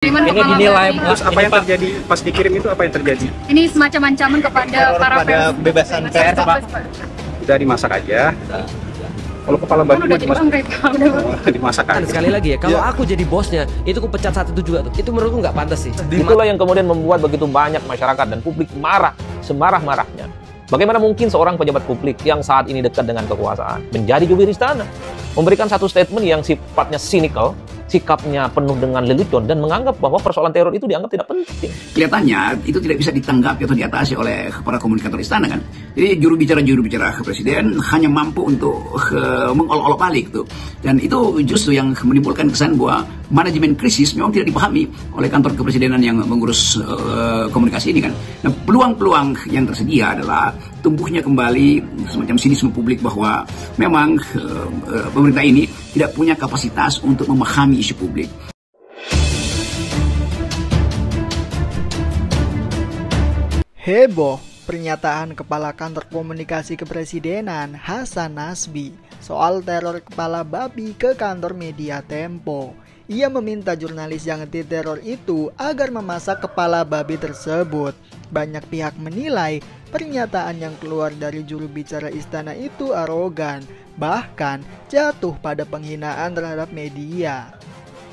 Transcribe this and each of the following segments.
Ini dinilai terus apa yang terjadi pas dikirim itu, apa yang terjadi? Ini semacam ancaman kepada para pers. Kebebasan pers, Pak. Udah dimasak aja. Kalau kepala babi Udah jadi bangkai, Pak. Udah. dimasak Kan aja. sekali lagi ya, kalau aku jadi bosnya, itu aku pecat saat itu juga tuh. Itu menurutku nggak pantas sih. Itulah yang kemudian membuat begitu banyak masyarakat dan publik marah, semarah-marahnya. Bagaimana mungkin seorang pejabat publik yang saat ini dekat dengan kekuasaan menjadi jubir istana, memberikan satu statement yang sifatnya cynical, sikapnya penuh dengan lelucon, dan menganggap bahwa persoalan teror itu dianggap tidak penting. Kelihatannya itu tidak bisa ditanggapi atau diatasi oleh para komunikator istana kan. Jadi juru bicara presiden hanya mampu untuk mengolok-olok balik tuh. Dan itu justru yang menimbulkan kesan bahwa manajemen krisis memang tidak dipahami oleh kantor kepresidenan yang mengurus komunikasi ini kan. Nah, peluang-peluang yang tersedia adalah tumbuhnya kembali semacam sinisme publik bahwa memang pemerintah ini tidak punya kapasitas untuk memahami isu publik. Heboh pernyataan Kepala Kantor Komunikasi Kepresidenan Hasan Nasbi soal teror kepala babi ke kantor media Tempo. Ia meminta jurnalis yang diteror itu agar memasak kepala babi tersebut. Banyak pihak menilai pernyataan yang keluar dari juru bicara istana itu arogan, bahkan jatuh pada penghinaan terhadap media.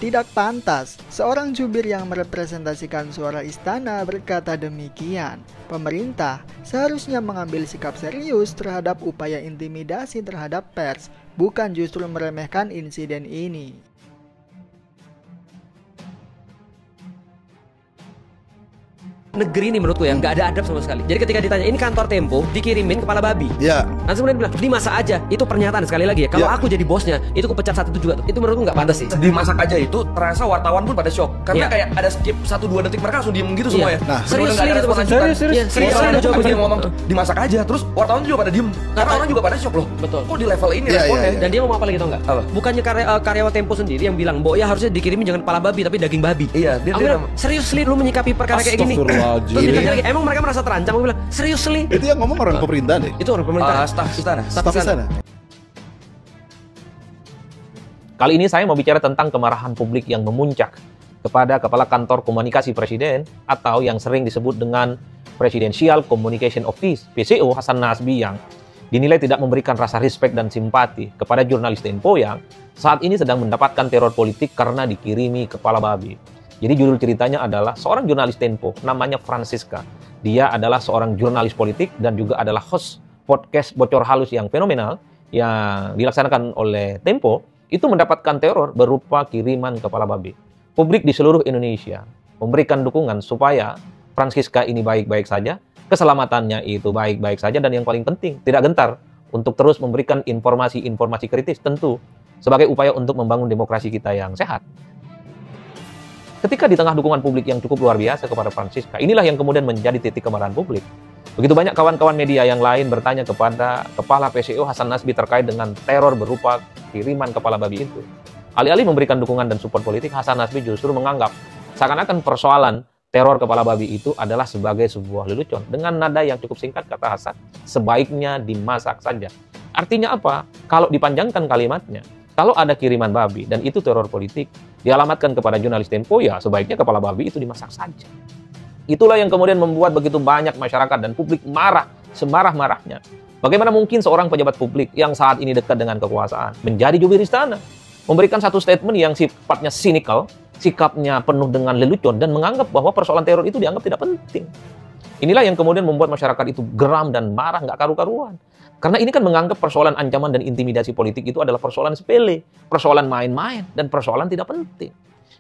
Tidak pantas seorang jubir yang merepresentasikan suara istana berkata demikian. Pemerintah seharusnya mengambil sikap serius terhadap upaya intimidasi terhadap pers, bukan justru meremehkan insiden ini. Negeri ini menurutku ya nggak ada adab sama sekali. Jadi ketika ditanya ini kantor Tempo dikirimin kepala babi, Ya. langsung kemudian bilang dimasak aja. Itu pernyataan sekali lagi ya. Kalau Ya. aku jadi bosnya, itu aku pecat saat itu juga tuh. Itu menurutku nggak pantas sih. Dimasak aja itu terasa wartawan pun pada shock karena Iya. kayak ada skip 1-2 detik mereka langsung diem gitu semua ya. Nah, serius Bener-bener nggak ada itu respon maksudnya. lanjutan. Serius. Serius Serius, ada jawab dia gitu. ngomong dimasak aja terus wartawan juga pada diem karena orang juga pada shock loh. Betul. Kok di level ini Iya, responnya? iya, iya. Dan dia ngomong apa lagi tau nggak? Apa? Bukannya karyawan Tempo sendiri yang bilang, "Mbok ya harusnya dikirimin jangan kepala babi tapi daging babi." Iya, dia Aku bilang, serius li lu menyikapi perkara kayak gini? Astagfirullahaladzim. Terus ditanya lagi, emang mereka merasa terancam? Aku bilang, serius li? Itu yang ngomong orang pemerintahan deh. Itu orang pemerintah. Staf istana. Staf istana. Kali ini saya mau bicara tentang kemarahan publik yang memuncak kepada Kepala Kantor Komunikasi Presiden atau yang sering disebut dengan Presidential Communication Office, PCO, Hasan Nasbi, yang dinilai tidak memberikan rasa respek dan simpati kepada jurnalis Tempo yang saat ini sedang mendapatkan teror politik karena dikirimi kepala babi. Jadi judul ceritanya adalah seorang jurnalis Tempo, namanya Francisca. Dia adalah seorang jurnalis politik dan juga adalah host podcast Bocor Halus yang fenomenal yang dilaksanakan oleh Tempo, itu mendapatkan teror berupa kiriman kepala babi. Publik di seluruh Indonesia memberikan dukungan supaya Francisca ini baik-baik saja, keselamatannya itu baik-baik saja, dan yang paling penting, tidak gentar untuk terus memberikan informasi-informasi kritis, tentu sebagai upaya untuk membangun demokrasi kita yang sehat. Ketika di tengah dukungan publik yang cukup luar biasa kepada Francisca, inilah yang kemudian menjadi titik kemarahan publik. Begitu banyak kawan-kawan media yang lain bertanya kepada Kepala PCO Hasan Nasbi terkait dengan teror berupa kiriman kepala babi itu. Alih-alih memberikan dukungan dan support politik, Hasan Nasbi justru menganggap seakan-akan persoalan teror kepala babi itu adalah sebagai sebuah lelucon. Dengan nada yang cukup singkat, kata Hasan, sebaiknya dimasak saja. Artinya apa? Kalau dipanjangkan kalimatnya, kalau ada kiriman babi dan itu teror politik, dialamatkan kepada jurnalis Tempo, ya sebaiknya kepala babi itu dimasak saja. Itulah yang kemudian membuat begitu banyak masyarakat dan publik marah, semarah-marahnya. Bagaimana mungkin seorang pejabat publik yang saat ini dekat dengan kekuasaan menjadi jubir istana, memberikan satu statement yang sifatnya cynical, sikapnya penuh dengan lelucon, dan menganggap bahwa persoalan teror itu dianggap tidak penting. Inilah yang kemudian membuat masyarakat itu geram dan marah nggak karu-karuan. Karena ini kan menganggap persoalan ancaman dan intimidasi politik itu adalah persoalan sepele, persoalan main-main, dan persoalan tidak penting.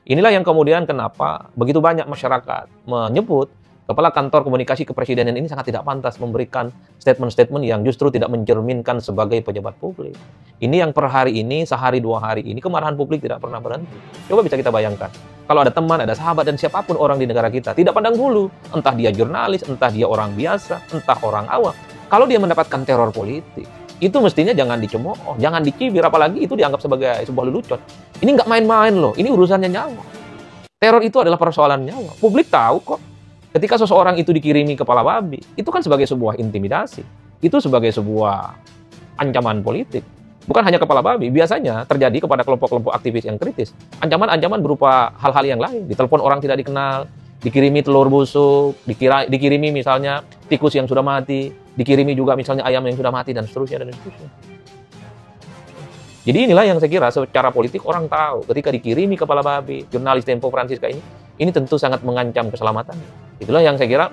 Inilah yang kemudian kenapa begitu banyak masyarakat menyebut Kepala Kantor Komunikasi Kepresidenan ini sangat tidak pantas memberikan statement-statement yang justru tidak mencerminkan sebagai pejabat publik. Ini yang per hari ini, sehari dua hari ini, kemarahan publik tidak pernah berhenti. Coba bisa kita bayangkan, kalau ada teman, ada sahabat, dan siapapun orang di negara kita, tidak pandang bulu, entah dia jurnalis, entah dia orang biasa, entah orang awam, kalau dia mendapatkan teror politik, itu mestinya jangan dicemooh, jangan dicibir, apalagi itu dianggap sebagai sebuah lelucon. Ini nggak main-main loh, ini urusannya nyawa. Teror itu adalah persoalan nyawa. Publik tahu kok. Ketika seseorang itu dikirimi kepala babi, itu kan sebagai sebuah intimidasi. Itu sebagai sebuah ancaman politik. Bukan hanya kepala babi, biasanya terjadi kepada kelompok-kelompok aktivis yang kritis. Ancaman-ancaman berupa hal-hal yang lain. Ditelepon orang tidak dikenal, dikirimi telur busuk, dikirimi misalnya tikus yang sudah mati, dikirimi juga misalnya ayam yang sudah mati, dan seterusnya, dan seterusnya. Jadi inilah yang saya kira secara politik orang tahu ketika dikirimi kepala babi, jurnalis Tempo Francisca ini tentu sangat mengancam keselamatannya. Itulah yang saya kira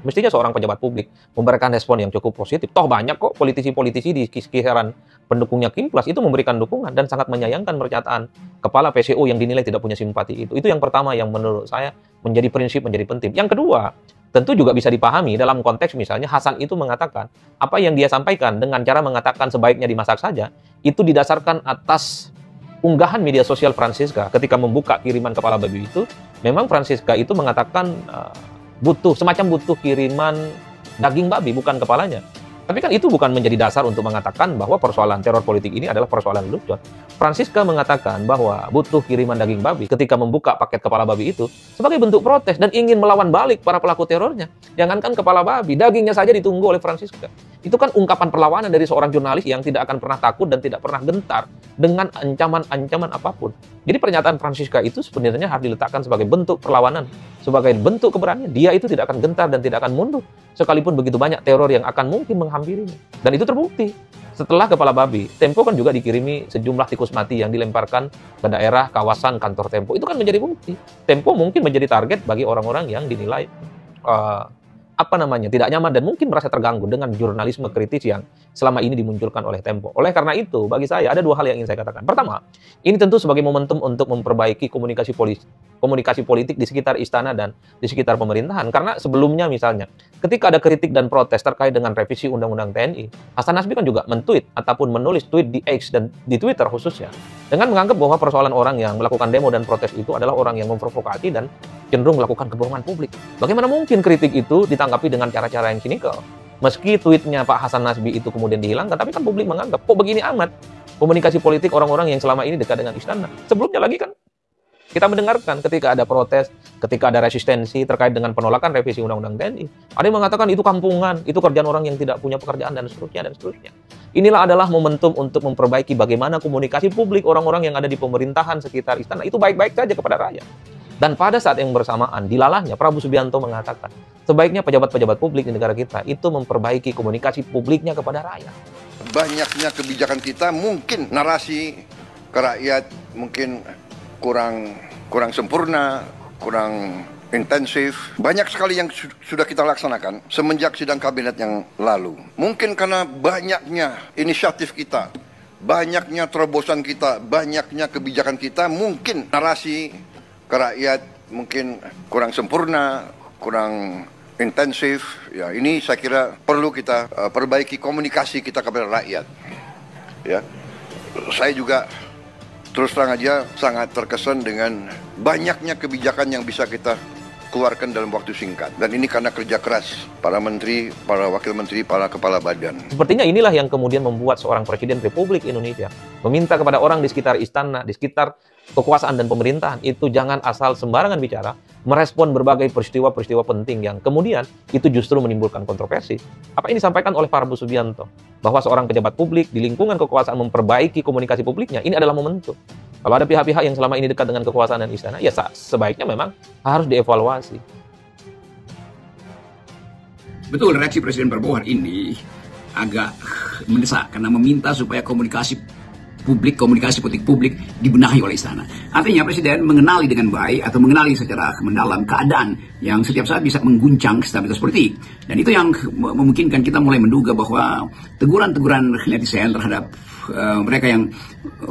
mestinya seorang pejabat publik memberikan respon yang cukup positif. Toh banyak kok politisi-politisi di kisaran pendukungnya Kimplas itu memberikan dukungan dan sangat menyayangkan pernyataan kepala PCO yang dinilai tidak punya simpati itu. Itu yang pertama yang menurut saya menjadi prinsip, menjadi penting. Yang kedua, tentu juga bisa dipahami dalam konteks misalnya Hasan itu mengatakan apa yang dia sampaikan dengan cara mengatakan sebaiknya dimasak saja, itu didasarkan atas unggahan media sosial Francisca ketika membuka kiriman kepala babi itu. Memang Francisca itu mengatakan semacam butuh kiriman daging babi, bukan kepalanya. Tapi kan itu bukan menjadi dasar untuk mengatakan bahwa persoalan teror politik ini adalah persoalan lelucon. Francisca mengatakan bahwa butuh kiriman daging babi ketika membuka paket kepala babi itu sebagai bentuk protes dan ingin melawan balik para pelaku terornya. Jangankan kepala babi, dagingnya saja ditunggu oleh Francisca. Itu kan ungkapan perlawanan dari seorang jurnalis yang tidak akan pernah takut dan tidak pernah gentar dengan ancaman-ancaman apapun. Jadi pernyataan Francisca itu sebenarnya harus diletakkan sebagai bentuk perlawanan, sebagai bentuk keberanian. Dia itu tidak akan gentar dan tidak akan mundur sekalipun begitu banyak teror yang akan mungkin menghampirinya. Dan itu terbukti. Setelah kepala babi, Tempo kan juga dikirimi sejumlah tikus mati yang dilemparkan ke daerah kawasan kantor Tempo. Itu kan menjadi bukti. Tempo mungkin menjadi target bagi orang-orang yang dinilai tidak nyaman dan mungkin merasa terganggu dengan jurnalisme kritis yang selama ini dimunculkan oleh Tempo. Oleh karena itu, bagi saya ada dua hal yang ingin saya katakan. Pertama, ini tentu sebagai momentum untuk memperbaiki komunikasi politik di sekitar istana dan di sekitar pemerintahan. Karena sebelumnya misalnya, ketika ada kritik dan protes terkait dengan revisi Undang-Undang TNI, Hasan Nasbi kan juga men-tweet ataupun menulis tweet di X dan di Twitter khususnya, dengan menganggap bahwa persoalan orang yang melakukan demo dan protes itu adalah orang yang memprovokasi dan cenderung melakukan kebohongan publik. Bagaimana mungkin kritik itu ditanggapi dengan cara-cara yang sinikal? Meski tweetnya Pak Hasan Nasbi itu kemudian dihilangkan, tapi kan publik menganggap, kok begini amat komunikasi politik orang-orang yang selama ini dekat dengan istana. Sebelumnya lagi kan kita mendengarkan ketika ada protes, ketika ada resistensi terkait dengan penolakan revisi Undang-Undang TNI. Ada yang mengatakan itu kampungan, itu kerjaan orang yang tidak punya pekerjaan, dan seterusnya, dan seterusnya. Inilah adalah momentum untuk memperbaiki bagaimana komunikasi publik orang-orang yang ada di pemerintahan sekitar istana itu baik-baik saja kepada rakyat. Dan pada saat yang bersamaan, dilalahnya Prabowo Subianto mengatakan, sebaiknya pejabat-pejabat publik di negara kita itu memperbaiki komunikasi publiknya kepada rakyat. Banyaknya kebijakan kita mungkin narasi ke rakyat mungkin kurang sempurna, kurang intensif. Banyak sekali yang sudah kita laksanakan semenjak sidang kabinet yang lalu. Mungkin karena banyaknya inisiatif kita, banyaknya terobosan kita, banyaknya kebijakan kita, mungkin narasi ke rakyat mungkin kurang sempurna, kurang intensif. Ya, ini saya kira perlu kita perbaiki komunikasi kita kepada rakyat. Ya, saya juga terus terang aja sangat terkesan dengan banyaknya kebijakan yang bisa kita keluarkan dalam waktu singkat. Dan ini karena kerja keras para menteri, para wakil menteri, para kepala badan. Sepertinya inilah yang kemudian membuat seorang Presiden Republik Indonesia meminta kepada orang di sekitar istana, di sekitar kekuasaan dan pemerintahan itu jangan asal sembarangan bicara, merespon berbagai peristiwa-peristiwa penting yang kemudian itu justru menimbulkan kontroversi. Apa ini disampaikan oleh Prabowo Subianto, bahwa seorang pejabat publik di lingkungan kekuasaan memperbaiki komunikasi publiknya, ini adalah momentum. Kalau ada pihak-pihak yang selama ini dekat dengan kekuasaan dan istana, ya sebaiknya memang harus dievaluasi. Betul, reaksi Presiden Prabowo hari ini agak mendesak karena meminta supaya komunikasi politik publik dibenahi oleh istana. Artinya Presiden mengenali dengan baik atau mengenali secara mendalam keadaan yang setiap saat bisa mengguncang stabilitas politik. Dan itu yang memungkinkan kita mulai menduga bahwa teguran-teguran netizen terhadap mereka yang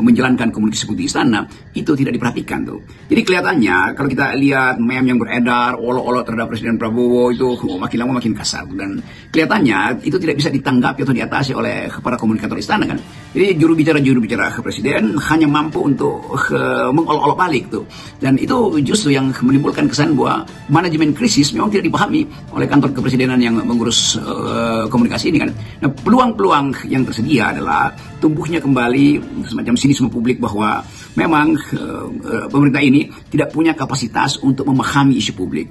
menjalankan komunikasi politik istana itu tidak diperhatikan tuh. Jadi kelihatannya kalau kita lihat meme yang beredar olok-olok terhadap Presiden Prabowo itu makin lama makin kasar, dan kelihatannya itu tidak bisa ditanggapi atau diatasi oleh para komunikator istana kan. Jadi juru bicara Presiden hanya mampu untuk mengolok-olok balik tuh. Dan itu justru yang menimbulkan kesan bahwa manajemen krisis memang tidak dipahami oleh kantor kepresidenan yang mengurus komunikasi ini kan. Nah, peluang-peluang yang tersedia adalah tumbuhnya runtuhnya kembali semacam sinisme publik bahwa memang pemerintah ini tidak punya kapasitas untuk memahami isu publik.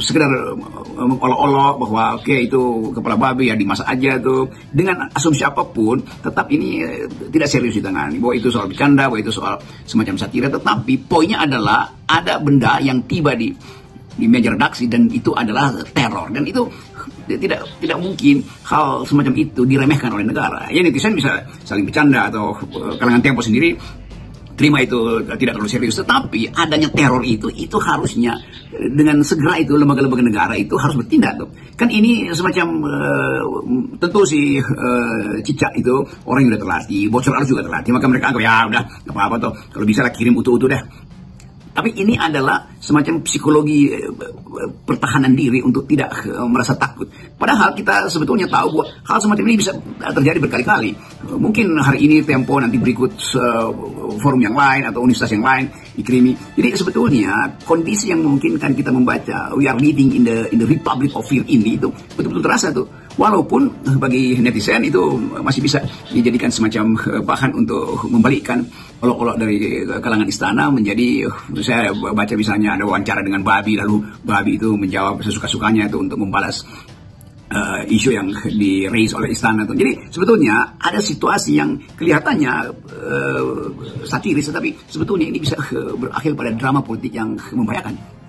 Sekedar mengolok-olok bahwa oke, itu kepala babi ya dimasak aja tuh, dengan asumsi apapun, tetap ini tidak serius ditangani. Bahwa itu soal bercanda, bahwa itu soal semacam satira, tetapi poinnya adalah ada benda yang tiba di meja redaksi dan itu adalah teror, dan itu tidak mungkin hal semacam itu diremehkan oleh negara. Ya, netizen bisa saling bercanda atau kalangan Tempo sendiri terima itu tidak terlalu serius, tetapi adanya teror itu harusnya dengan segera itu lembaga-lembaga negara itu harus bertindak tuh. Kan ini semacam tentu si Cicak itu orang yang udah terlatih, bocor arus juga terlatih, maka mereka anggap ya udah nggak apa-apa tuh, kalau bisa lah kirim utuh-utuh deh. Tapi ini adalah semacam psikologi pertahanan diri untuk tidak merasa takut. Padahal kita sebetulnya tahu bahwa hal semacam ini bisa terjadi berkali-kali. Mungkin hari ini Tempo, nanti berikut forum yang lain atau universitas yang lain dikirimi. Jadi sebetulnya kondisi yang memungkinkan kita membaca we are living in the republic of fear ini itu betul-betul terasa tuh. Walaupun bagi netizen itu masih bisa dijadikan semacam bahan untuk membalikkan olok-olok dari kalangan istana menjadi, saya baca misalnya ada wawancara dengan Babi, lalu Babi itu menjawab sesuka-sukanya itu untuk membalas isu yang di-raise oleh istana. Jadi sebetulnya ada situasi yang kelihatannya satiris, tetapi sebetulnya ini bisa berakhir pada drama politik yang membahayakan.